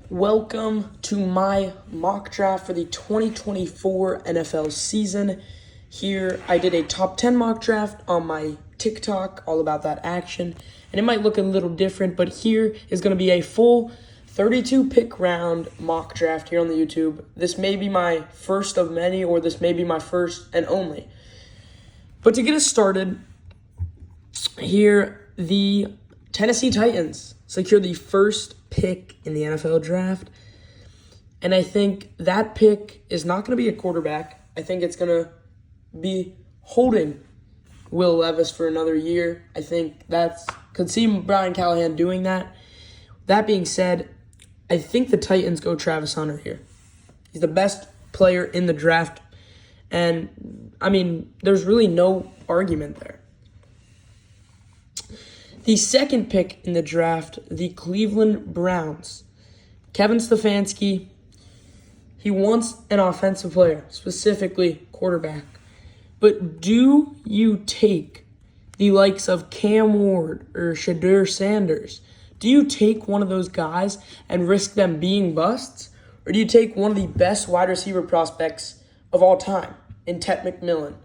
Welcome to my mock draft for the 2024 NFL season. Here, I did a top 10 mock draft on my TikTok, all about that action. And it might look a little different, but here is going to be a full 32 pick round mock draft here on the YouTube. This may be my first of many, or this may be my first and only. But to get us started, here, the Tennessee Titans secured the first pick in the NFL draft. And I think that pick is not going to be a quarterback. I think it's going to be holding Will Levis for another year. I think could see Brian Callahan doing that. That being said, I think the Titans go Travis Hunter here. He's the best player in the draft. And, there's really no argument there. The second pick in the draft, the Cleveland Browns. Kevin Stefanski, he wants an offensive player, specifically quarterback. But do you take the likes of Cam Ward or Shedeur Sanders? Do you take one of those guys and risk them being busts? Or do you take one of the best wide receiver prospects of all time in Ted McMillan?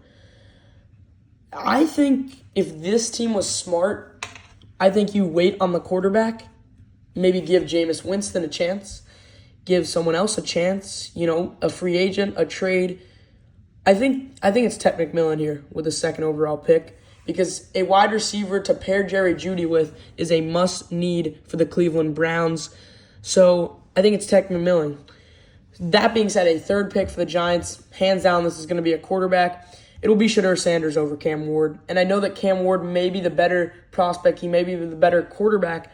I think if this team was smart, I think you wait on the quarterback, maybe give Jameis Winston a chance, give someone else a chance, a free agent, a trade. I think it's Ted McMillan here with the second overall pick, because a wide receiver to pair Jerry Jeudy with is a must-need for the Cleveland Browns. So I think it's Ted McMillan. That being said, a third pick for the Giants, hands down, this is going to be a quarterback. It'll be Shedeur Sanders over Cam Ward. And I know that Cam Ward may be the better prospect. He may be the better quarterback.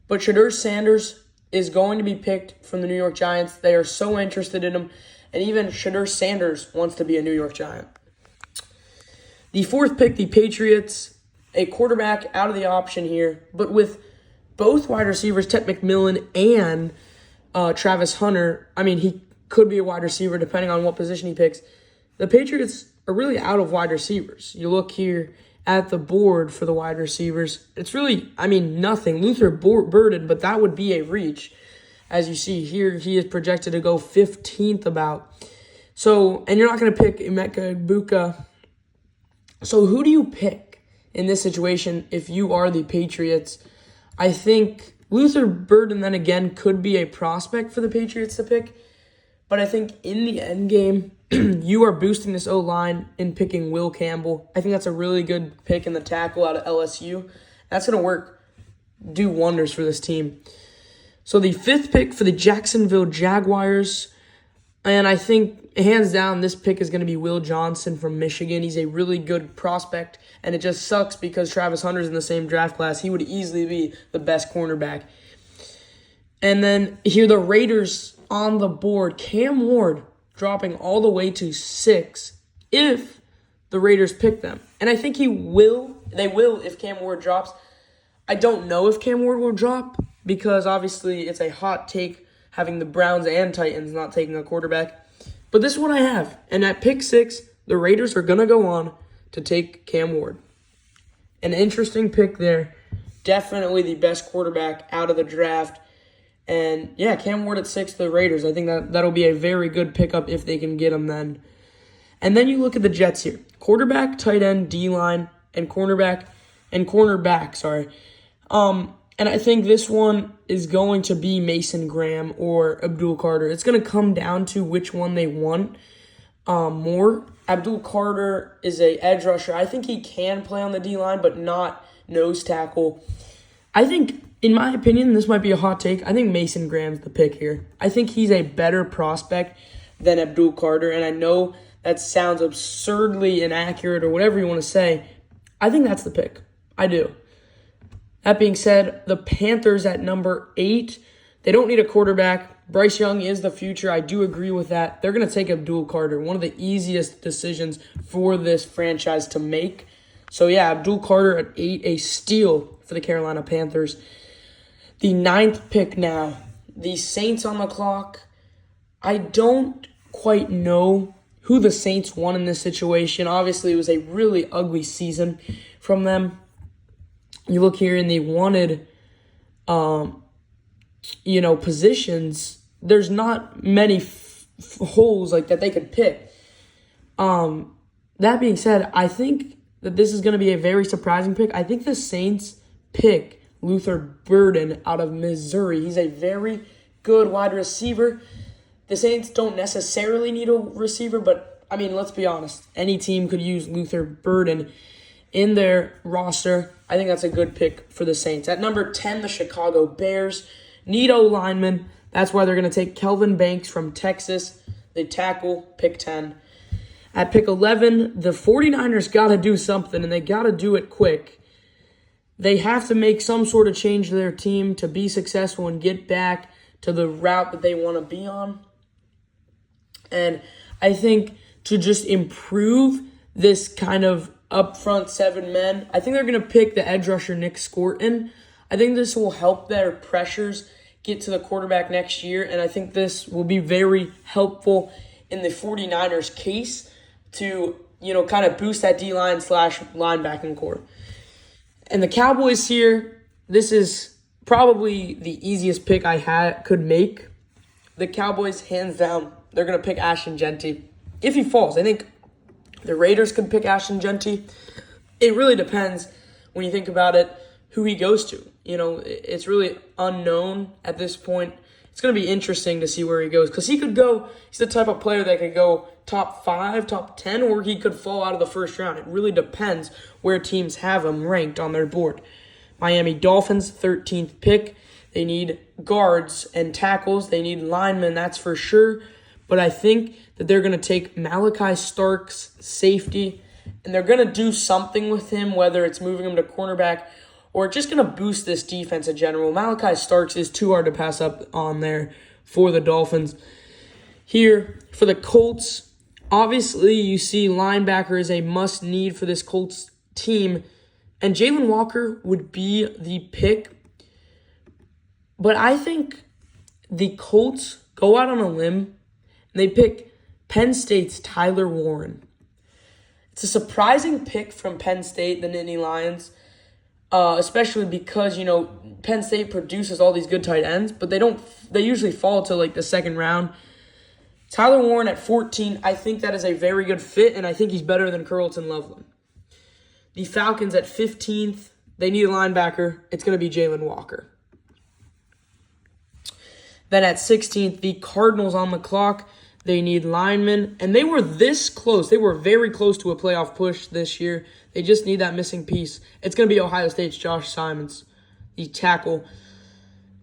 But Shedeur Sanders is going to be picked from the New York Giants. They are so interested in him. And even Shedeur Sanders wants to be a New York Giant. The fourth pick, the Patriots, a quarterback out of the option here. But with both wide receivers, Ted McMillan and Travis Hunter, he could be a wide receiver depending on what position he picks. The Patriots are really out of wide receivers. You look here at the board for the wide receivers. It's really, nothing. Luther Burden, but that would be a reach. As you see here, he is projected to go 15th about. So, and you're not going to pick Emeka Egbuka. So who do you pick in this situation if you are the Patriots? I think Luther Burden then again could be a prospect for the Patriots to pick. But I think in the end game, you are boosting this O-line in picking Will Campbell. I think that's a really good pick in the tackle out of LSU. That's going to do wonders for this team. So the fifth pick for the Jacksonville Jaguars, and I think hands down this pick is going to be Will Johnson from Michigan. He's a really good prospect, and it just sucks because Travis Hunter's in the same draft class. He would easily be the best cornerback. And then here the Raiders on the board, Cam Ward dropping all the way to 6 if the Raiders pick them. And I think they will if Cam Ward drops. I don't know if Cam Ward will drop because obviously it's a hot take having the Browns and Titans not taking a quarterback. But this is what I have. And at pick 6, the Raiders are going to go on to take Cam Ward. An interesting pick there. Definitely the best quarterback out of the draft. And, yeah, Cam Ward at 6 to the Raiders. I think that'll be a very good pickup if they can get him then. And then you look at the Jets here. Quarterback, tight end, D-line, and cornerback. And I think this one is going to be Mason Graham or Abdul Carter. It's going to come down to which one they want more. Abdul Carter is a edge rusher. I think he can play on the D-line, but not nose tackle. I think, in my opinion, this might be a hot take. I think Mason Graham's the pick here. I think he's a better prospect than Abdul Carter, and I know that sounds absurdly inaccurate or whatever you want to say. I think that's the pick. I do. That being said, the Panthers at number 8, they don't need a quarterback. Bryce Young is the future. I do agree with that. They're going to take Abdul Carter, one of the easiest decisions for this franchise to make. So, yeah, Abdul Carter at 8, a steal for the Carolina Panthers. The 9th pick now, the Saints on the clock. I don't quite know who the Saints won in this situation. Obviously, it was a really ugly season from them. You look here and they wanted positions, there's not many holes like that they could pick. That being said, I think that this is going to be a very surprising pick. I think the Saints pick Luther Burden out of Missouri. He's a very good wide receiver. The Saints don't necessarily need a receiver, but, let's be honest. Any team could use Luther Burden in their roster. I think that's a good pick for the Saints. At number 10, the Chicago Bears need O-linemen. That's why they're going to take Kelvin Banks from Texas. They tackle, pick 10. At pick 11, the 49ers got to do something, and they got to do it quick. They have to make some sort of change to their team to be successful and get back to the route that they want to be on. And I think to just improve this kind of up front 7 men, I think they're going to pick the edge rusher Nick Scorton. I think this will help their pressures get to the quarterback next year, and I think this will be very helpful in the 49ers case to, kind of boost that D-line / linebacking core. And the Cowboys here, this is probably the easiest pick I could make. The Cowboys, hands down, they're going to pick Ashton Jeanty if he falls. I think the Raiders could pick Ashton Jeanty. It really depends when you think about it who he goes to. It's really unknown at this point. It's going to be interesting to see where he goes because he's the type of player that could go top 5, top 10, or he could fall out of the first round. It really depends where teams have him ranked on their board. Miami Dolphins, 13th pick. They need guards and tackles. They need linemen, that's for sure. But I think that they're going to take Malachi Starks, safety, and they're going to do something with him, whether it's moving him to cornerback or just going to boost this defense in general. Malachi Starks is too hard to pass up on there for the Dolphins. Here, for the Colts, obviously you see linebacker is a must-need for this Colts team, and Jalen Walker would be the pick. But I think the Colts go out on a limb, and they pick Penn State's Tyler Warren. It's a surprising pick from Penn State, the Nittany Lions, especially because, Penn State produces all these good tight ends, but they usually fall to the second round. Tyler Warren at 14, I think that is a very good fit, and I think he's better than Carlton Loveland. The Falcons at 15th, they need a linebacker. It's going to be Jalen Walker. Then at 16th, the Cardinals on the clock. They need linemen, and they were this close. They were very close to a playoff push this year. They just need that missing piece. It's going to be Ohio State's Josh Simons, the tackle.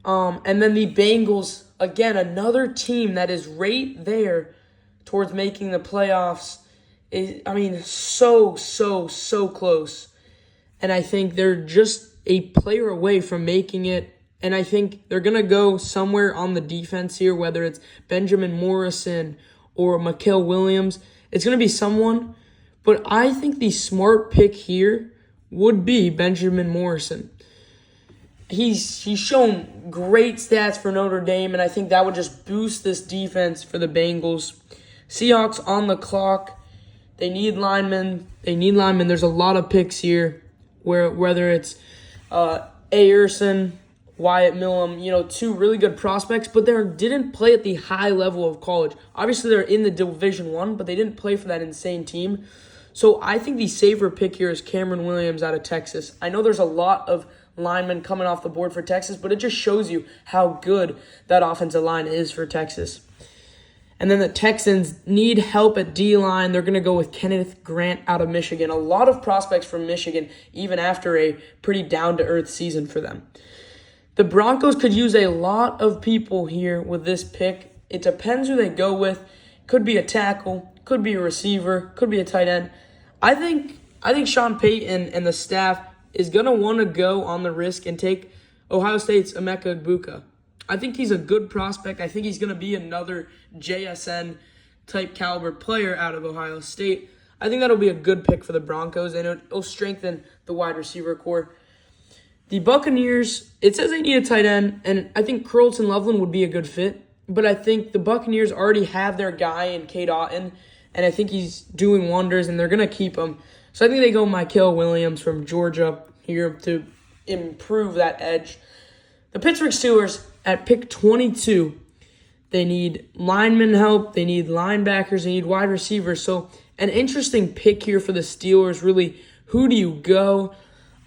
And then the Bengals, again, another team that is right there towards making the playoffs. So close. And I think they're just a player away from making it. And I think they're going to go somewhere on the defense here, whether it's Benjamin Morrison or Mikael Williams. It's going to be someone. But I think the smart pick here would be Benjamin Morrison. He's shown great stats for Notre Dame, and I think that would just boost this defense for the Bengals. Seahawks on the clock. They need linemen. There's a lot of picks here, whether it's Ayerson, Wyatt Millam, 2 really good prospects, but they didn't play at the high level of college. Obviously, they're in the Division I, but they didn't play for that insane team. So I think the safer pick here is Cameron Williams out of Texas. I know there's a lot of linemen coming off the board for Texas, but it just shows you how good that offensive line is for Texas. And then the Texans need help at D-line. They're going to go with Kenneth Grant out of Michigan. A lot of prospects from Michigan, even after a pretty down-to-earth season for them. The Broncos could use a lot of people here with this pick. It depends who they go with. Could be a tackle, could be a receiver, could be a tight end. I think Sean Payton and the staff is going to want to go on the risk and take Ohio State's Emeka Egbuka. I think he's a good prospect. I think he's going to be another JSN-type caliber player out of Ohio State. I think that'll be a good pick for the Broncos, and it'll strengthen the wide receiver core. The Buccaneers, it says they need a tight end, and I think Carlton Loveland would be a good fit. But I think the Buccaneers already have their guy in Cade Otton, and I think he's doing wonders, and they're going to keep him. So I think they go Mikael Williams from Georgia here to improve that edge. The Pittsburgh Steelers, at pick 22, they need lineman help, they need linebackers, they need wide receivers. So an interesting pick here for the Steelers, really, who do you go?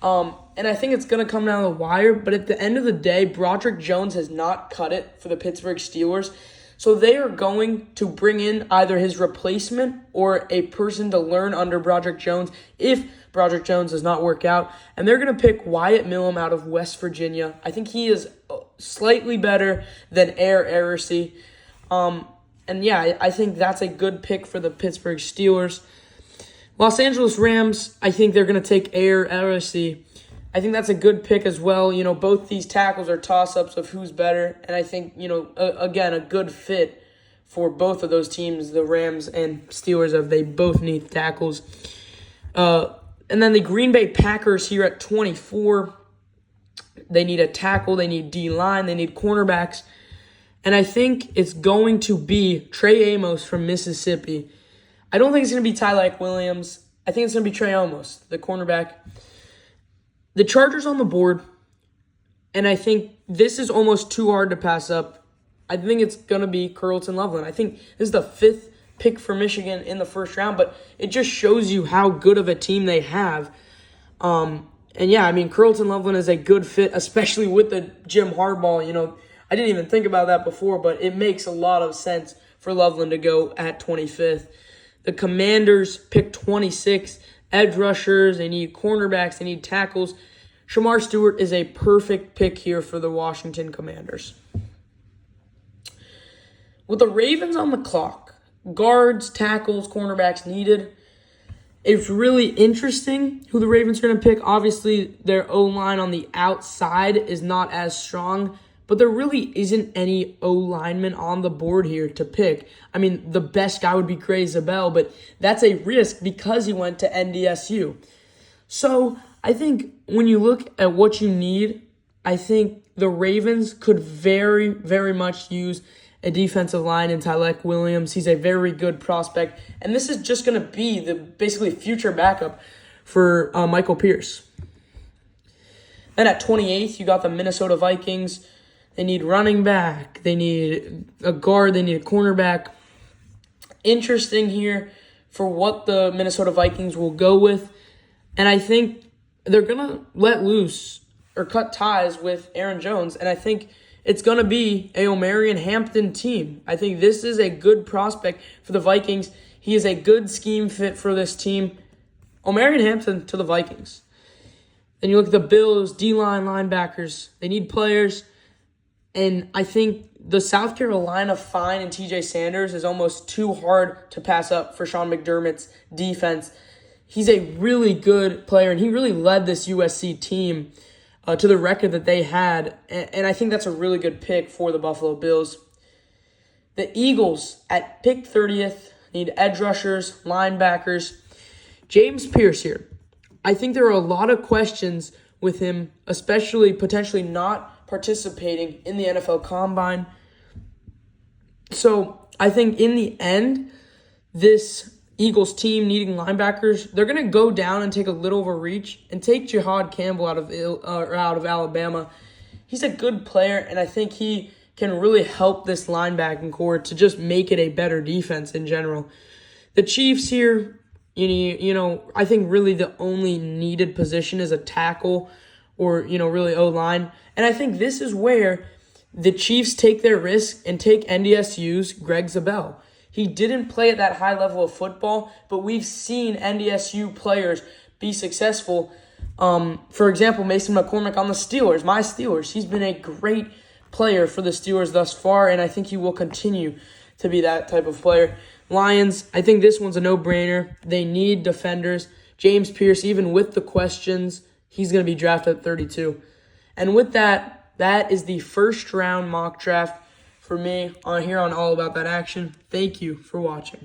And I think it's going to come down to the wire, but at the end of the day, Broderick Jones has not cut it for the Pittsburgh Steelers. So they are going to bring in either his replacement or a person to learn under Broderick Jones if Broderick Jones does not work out. And they're going to pick Wyatt Millam out of West Virginia. I think he is slightly better than Air Arisi. And yeah, I think that's a good pick for the Pittsburgh Steelers. Los Angeles Rams, I think they're going to take Air Arisi. I think that's a good pick as well. You know, both these tackles are toss-ups of who's better. And I think, you know, again, a good fit for both of those teams, the Rams and Steelers, if they both need tackles. And then the Green Bay Packers here at 24. They need a tackle. They need D-line. They need cornerbacks. And I think it's going to be Trey Amos from Mississippi. I don't think it's going to be Tyleik Williams. I think it's going to be Trey Amos, the cornerback. The Chargers on the board, and I think this is almost too hard to pass up. I think it's going to be Carlton Loveland. I think this is the 5th pick for Michigan in the first round, but it just shows you how good of a team they have. And yeah, I mean, Carlton Loveland is a good fit, especially with the Jim Harbaugh. You know, I didn't even think about that before, but it makes a lot of sense for Loveland to go at 25th. The Commanders pick 26. Edge rushers, they need cornerbacks, they need tackles. Shamar Stewart is a perfect pick here for the Washington Commanders. With the Ravens on the clock, guards, tackles, cornerbacks needed. It's really interesting who the Ravens are going to pick. Obviously, their O-line on the outside is not as strong, but there really isn't any O-lineman on the board here to pick. I mean, the best guy would be Gray Zabel, but that's a risk because he went to NDSU. So I think when you look at what you need, I think the Ravens could very, very much use a defensive line in Tyleik Williams. He's a very good prospect, and this is just going to be the basically future backup for Michael Pierce. Then at 28th, you got the Minnesota Vikings. They need running back. They need a guard. They need a cornerback. Interesting here for what the Minnesota Vikings will go with. And I think they're going to let loose or cut ties with Aaron Jones. And I think it's going to be a Omarion Hampton team. I think this is a good prospect for the Vikings. He is a good scheme fit for this team. Omarion Hampton to the Vikings. Then you look at the Bills, D-line, linebackers. They need players. And I think the South Carolina find in TJ Sanders is almost too hard to pass up for Sean McDermott's defense. He's a really good player, and he really led this USC team to the record that they had. And I think that's a really good pick for the Buffalo Bills. The Eagles at pick 30th need edge rushers, linebackers. James Pierce here. I think there are a lot of questions with him, especially potentially not participating in the NFL Combine. So I think in the end, this Eagles team needing linebackers, they're going to go down and take a little of a reach and take Jihad Campbell out of Alabama. He's a good player, and I think he can really help this linebacking core to just make it a better defense in general. The Chiefs here, you know, I think really the only needed position is a tackle or, really O-line. And I think this is where the Chiefs take their risk and take NDSU's Greg Zabel. He didn't play at that high level of football, but we've seen NDSU players be successful. For example, Mason McCormick on the Steelers, my Steelers. He's been a great player for the Steelers thus far, and I think he will continue to be that type of player. Lions, I think this one's a no-brainer. They need defenders. James Pierce, even with the questions, he's going to be drafted at 32. And with that, that is the first round mock draft for me here on All About That Action. Thank you for watching.